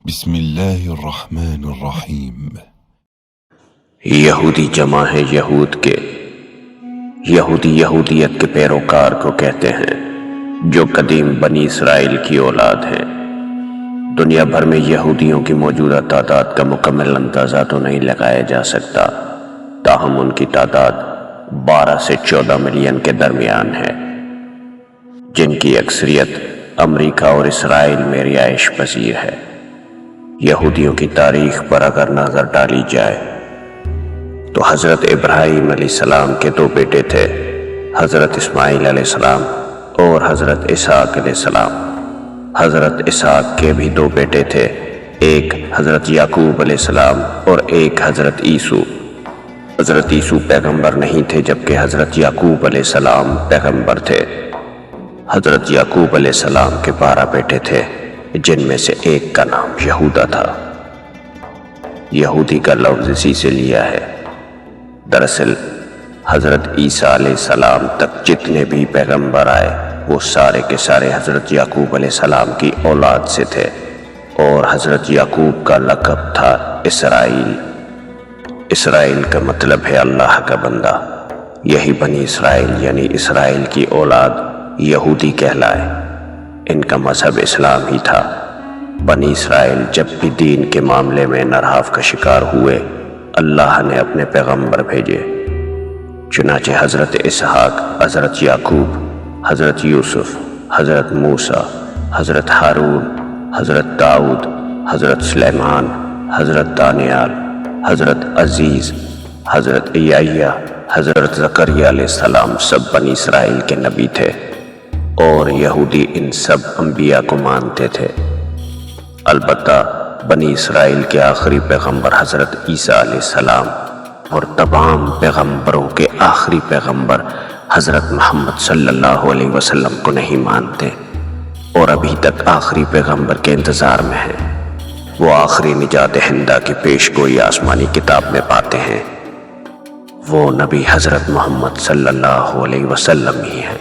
بسم اللہ الرحمن الرحیم۔ یہودی جمع ہے یہود کے۔ یہودی یہودیت کے پیروکار کو کہتے ہیں جو قدیم بنی اسرائیل کی اولاد ہیں۔ دنیا بھر میں یہودیوں کی موجودہ تعداد کا مکمل اندازہ تو نہیں لگایا جا سکتا، تاہم ان کی تعداد 12 سے 14 ملین کے درمیان ہے، جن کی اکثریت امریکہ اور اسرائیل میں رہائش پذیر ہے۔ یہودیوں کی تاریخ پر اگر نظر ڈالی جائے تو حضرت ابراہیم علیہ السلام کے 2 بیٹے تھے، حضرت اسماعیل علیہ السلام اور حضرت اسحاق علیہ السلام۔ حضرت اسحاق کے بھی 2 بیٹے تھے، ایک حضرت یعقوب علیہ السلام اور ایک حضرت عیسیٰ۔ حضرت عیسیٰ پیغمبر نہیں تھے جبکہ حضرت یعقوب علیہ السلام پیغمبر تھے۔ حضرت یعقوب علیہ السلام کے 12 بیٹے تھے، جن میں سے ایک کا نام یہودا تھا۔ یہودی کا لفظ اسی سے لیا ہے۔ دراصل حضرت عیسیٰ علیہ السلام تک جتنے بھی پیغمبر آئے وہ سارے کے سارے حضرت یعقوب علیہ السلام کی اولاد سے تھے، اور حضرت یعقوب کا لقب تھا اسرائیل۔ اسرائیل کا مطلب ہے اللہ کا بندہ۔ یہی بنی اسرائیل یعنی اسرائیل کی اولاد یہودی کہلائے۔ ان کا مذہب اسلام ہی تھا۔ بنی اسرائیل جب بھی دین کے معاملے میں انحراف کا شکار ہوئے، اللہ نے اپنے پیغمبر بھیجے۔ چنانچہ حضرت اسحاق، حضرت یعقوب، حضرت یوسف، حضرت موسیٰ، حضرت ہارون، حضرت داؤد، حضرت سلیمان، حضرت دانیال، حضرت عزیز، حضرت یحییٰ، حضرت زکریا علیہ السلام سب بنی اسرائیل کے نبی تھے، اور یہودی ان سب انبیاء کو مانتے تھے۔ البتہ بنی اسرائیل کے آخری پیغمبر حضرت عیسیٰ علیہ السلام اور تمام پیغمبروں کے آخری پیغمبر حضرت محمد صلی اللہ علیہ وسلم کو نہیں مانتے، اور ابھی تک آخری پیغمبر کے انتظار میں ہیں۔ وہ آخری نجات دہندہ کی پیش گوئی آسمانی کتاب میں پاتے ہیں۔ وہ نبی حضرت محمد صلی اللہ علیہ وسلم ہی ہیں۔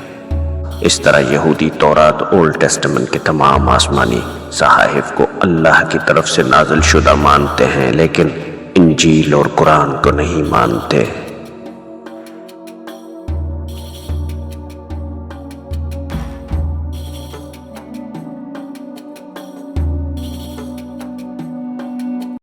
اس طرح یہودی تورات اولڈ ٹیسٹمنٹ کے تمام آسمانی صحائف کو اللہ کی طرف سے نازل شدہ مانتے ہیں، لیکن انجیل اور قرآن کو نہیں مانتے۔